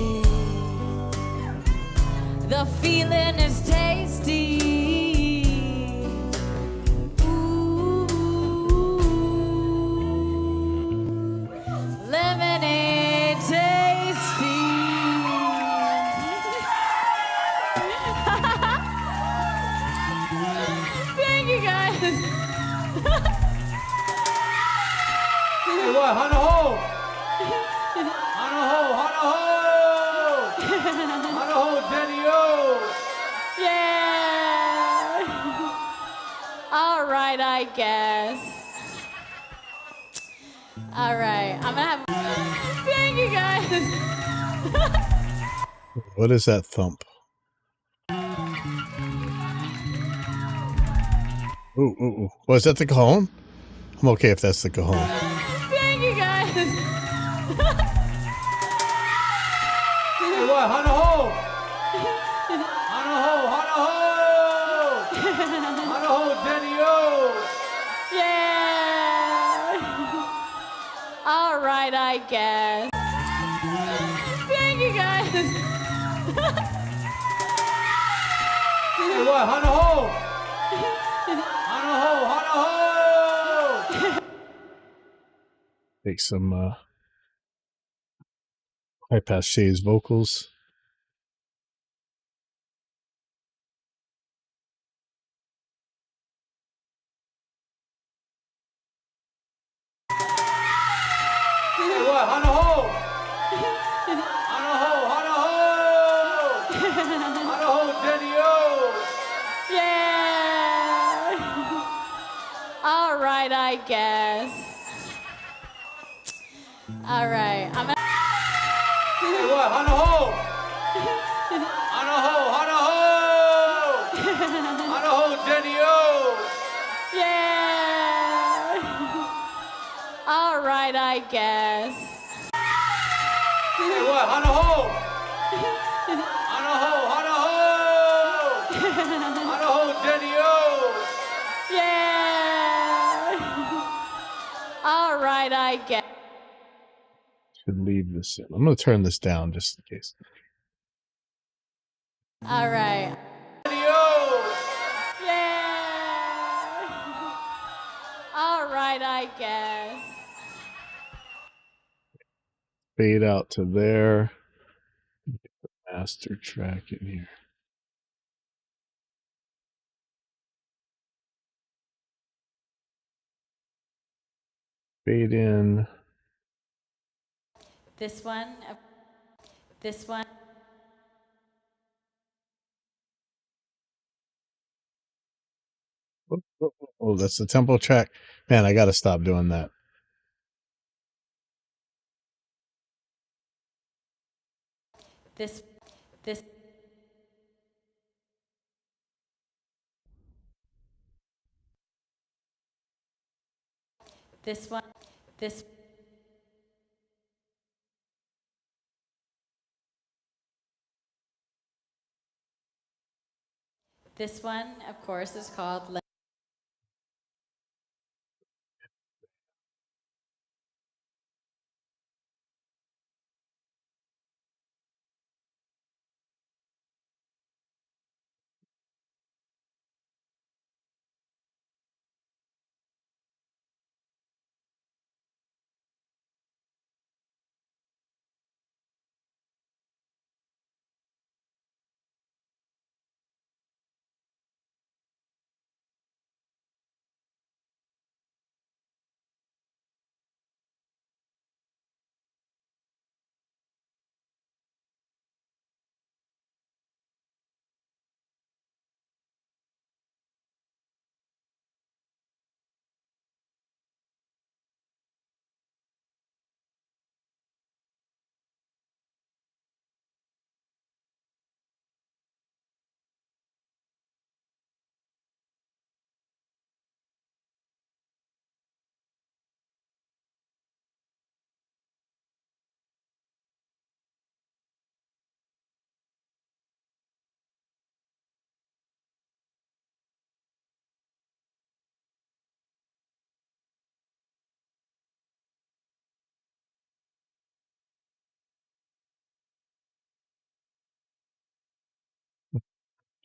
Speaker 2: The feeling is tasty. Lemonade tasty. Thank you guys.
Speaker 3: Hey, what? Hana ho! Hana ho! Hana ho! Hana ho, Jenny O!
Speaker 2: Yeah. All right, I guess. All right, I'm gonna have. Thank you guys.
Speaker 1: What is that thump? Ooh, ooh, ooh. Was that the cajon? I'm okay if that's the cajon.
Speaker 2: Thank you guys.
Speaker 3: Hey, what? Hana ho! Hana ho! Hana ho! Hana ho, Jenny O!
Speaker 2: Yeah. All right, I guess. Thank you guys.
Speaker 3: Hey, what? Hana ho! Hana ho! Hana ho!
Speaker 1: Take some high pass shades vocals.
Speaker 3: Hana ho! Hana ho, hana ho! Hana ho, Jenny O!
Speaker 2: Yeah. All right, I guess. All right, I'm gonna.
Speaker 3: Hey, what? Hana ho! Hana ho, hana ho! Hana ho, Jenny O!
Speaker 2: Yeah. All right, I guess.
Speaker 3: Hey, what? Hana ho! Hana ho, hana ho! Hana ho, Jenny O!
Speaker 2: Yeah. All right, I guess.
Speaker 1: Should leave this in. I'm going to turn this down just in case.
Speaker 2: All right.
Speaker 3: Jenny O!
Speaker 2: Yeah. All right, I guess.
Speaker 1: Fade out to there. Master track in here. Fade in.
Speaker 2: This one. This one.
Speaker 1: Oh, that's the tempo track. Man, I got to stop doing that.
Speaker 2: This. This. This one. This. This one, of course, is called.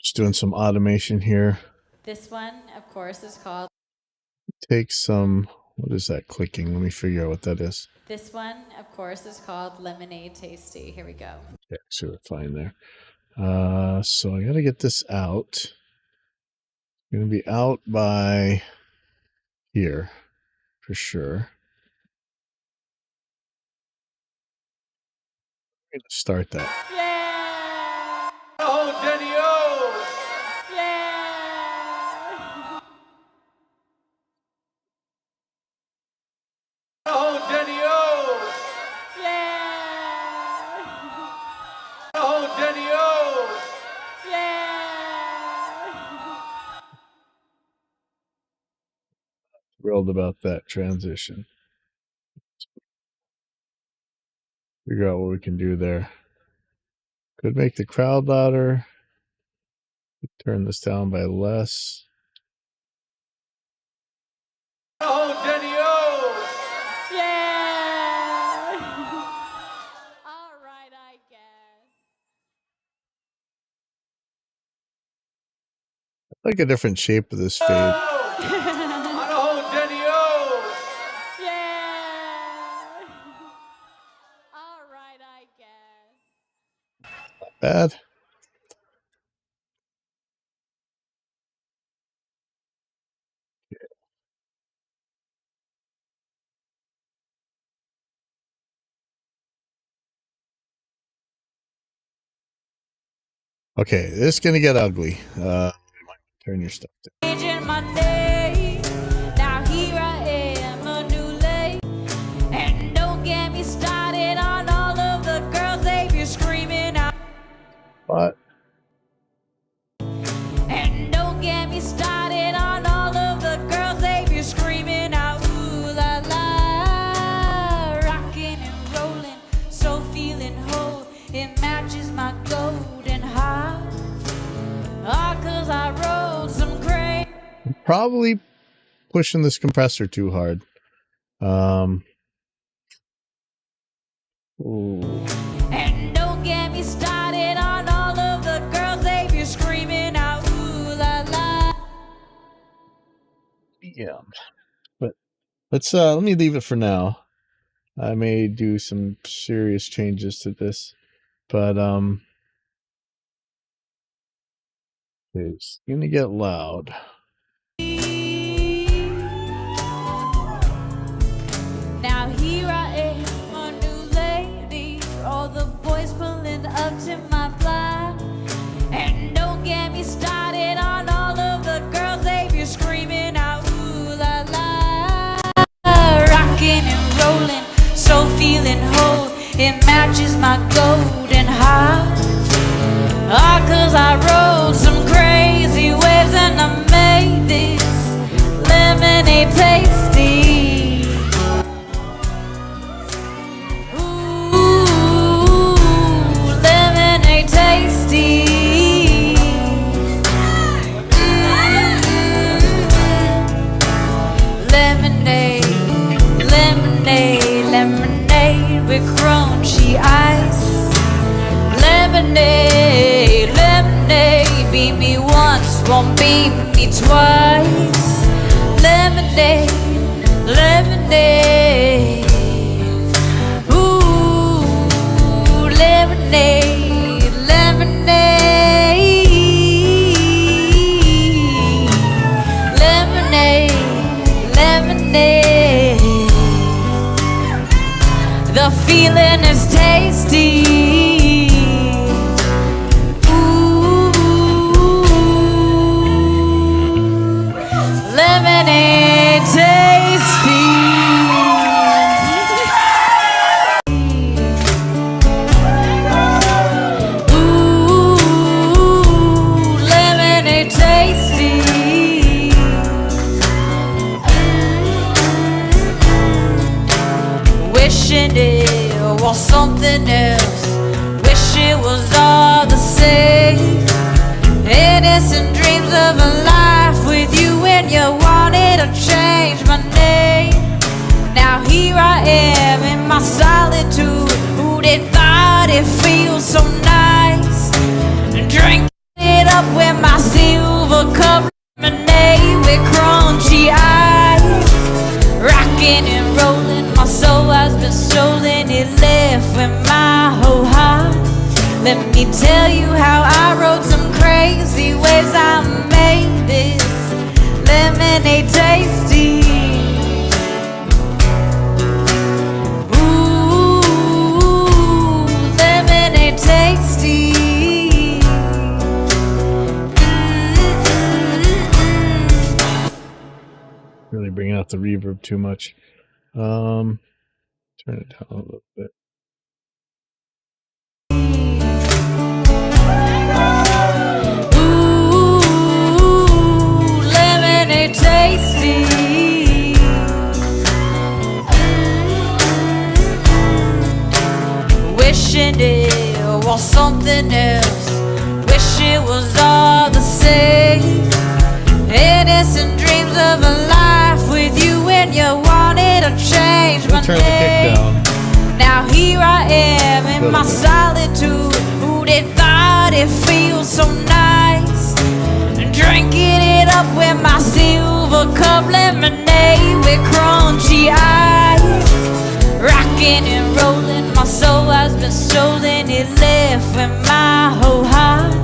Speaker 1: Just doing some automation here.
Speaker 2: This one, of course, is called.
Speaker 1: Take some. What is that clicking? Let me figure out what that is.
Speaker 2: This one, of course, is called Lemonade Tasty. Here we go.
Speaker 1: Okay, see what I find there. So I got to get this out. It's going to be out by here for sure. I'm going to start that.
Speaker 2: Yeah.
Speaker 3: Hana ho, Jenny O!
Speaker 2: Yeah.
Speaker 3: Hana ho, Jenny O!
Speaker 2: Yeah.
Speaker 3: Hana ho, Jenny O!
Speaker 2: Yeah.
Speaker 1: Thrilled about that transition. Figure out what we can do there. Could make the crowd louder. Turn this down by less.
Speaker 3: Hana ho, Jenny O!
Speaker 2: Yeah. All right, I guess.
Speaker 1: I like a different shape of this fade.
Speaker 3: Hana ho, Jenny O!
Speaker 2: Yeah. All right, I guess.
Speaker 1: Bad. Okay, this is gonna get ugly. Turn your stuff down.
Speaker 2: Changing my name. Now here I am, a new lady. And don't get me started on all of the girls they be screaming out.
Speaker 1: What?
Speaker 2: And don't get me started on all of the girls they be screaming out. Ooh la la, rocking and rolling, so feeling whole. It matches my golden heart. Oh, 'cause I wrote some crazy.
Speaker 1: Probably pushing this compressor too hard. Ooh.
Speaker 2: And don't get me started on all of the girls they be screaming out. Ooh la la.
Speaker 1: Yeah. But let me leave it for now. I may do some serious changes to this. But it's gonna get loud.
Speaker 2: Now here I am, a new lady. All the boys pulling up to my block. And don't get me started on all of the girls they be screaming out. Ooh la la, rocking and rolling, so feeling whole. It matches my golden heart. Ah, 'cause I rode some crazy waves and I made this lemonade tasty. Ooh, lemonade tasty. Lemonade, lemonade, lemonade with crunchy ice. Lemonade, lemonade, beat me once, won't beat me twice. Lemonade, lemonade. Ooh, lemonade, lemonade. Lemonade, lemonade. The feeling is tasty. Lemonade tasty. Ooh, lemonade tasty. Wishing it was something else. Wish it was all the same. Innocent dreams of a life with you when you wanted to change my name. Now here I am in my solitude. Who'd have thought it feels so nice? Drinking it up with my silver cup lemonade with crunchy ice. Rocking and rolling, my soul has been stolen. It left with my whole heart. Let me tell you how I rode some crazy waves. I made this lemonade tasty. Ooh, lemonade tasty.
Speaker 1: Really bringing out the reverb too much. Turn it down a little bit.
Speaker 2: Ooh, lemonade tasty. Wishing it was something else. Wish it was all the same. Innocent dreams of a life with you when you wanted to change my
Speaker 1: Turn the kick
Speaker 2: name.
Speaker 1: down.
Speaker 2: Now here I am in my solitude. Who'd have thought it feels so nice? Drinking it up with my silver cup lemonade with crunchy ice. Rocking and rolling, my soul has been stolen. It left with my whole heart.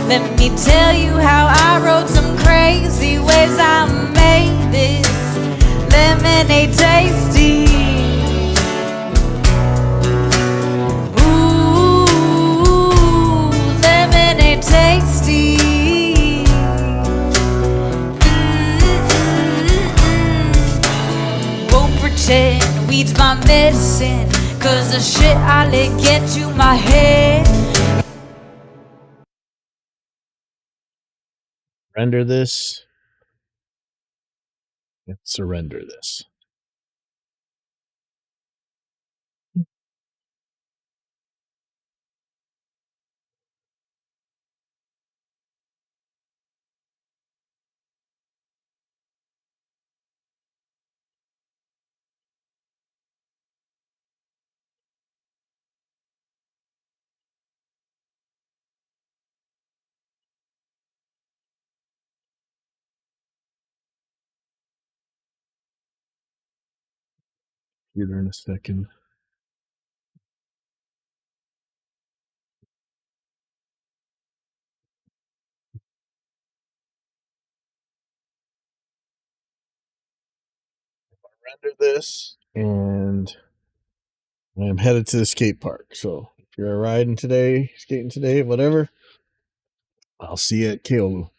Speaker 2: Let me tell you how I rode some crazy waves. I made this lemonade tasty. Ooh, lemonade tasty. Weed's my medicine, cause the shit I let get to my head.
Speaker 1: Render this. And surrender this. Computer in a second. Render this, and I'm headed to the skate park. So if you're riding today, skating today, whatever, I'll see you at Keolu.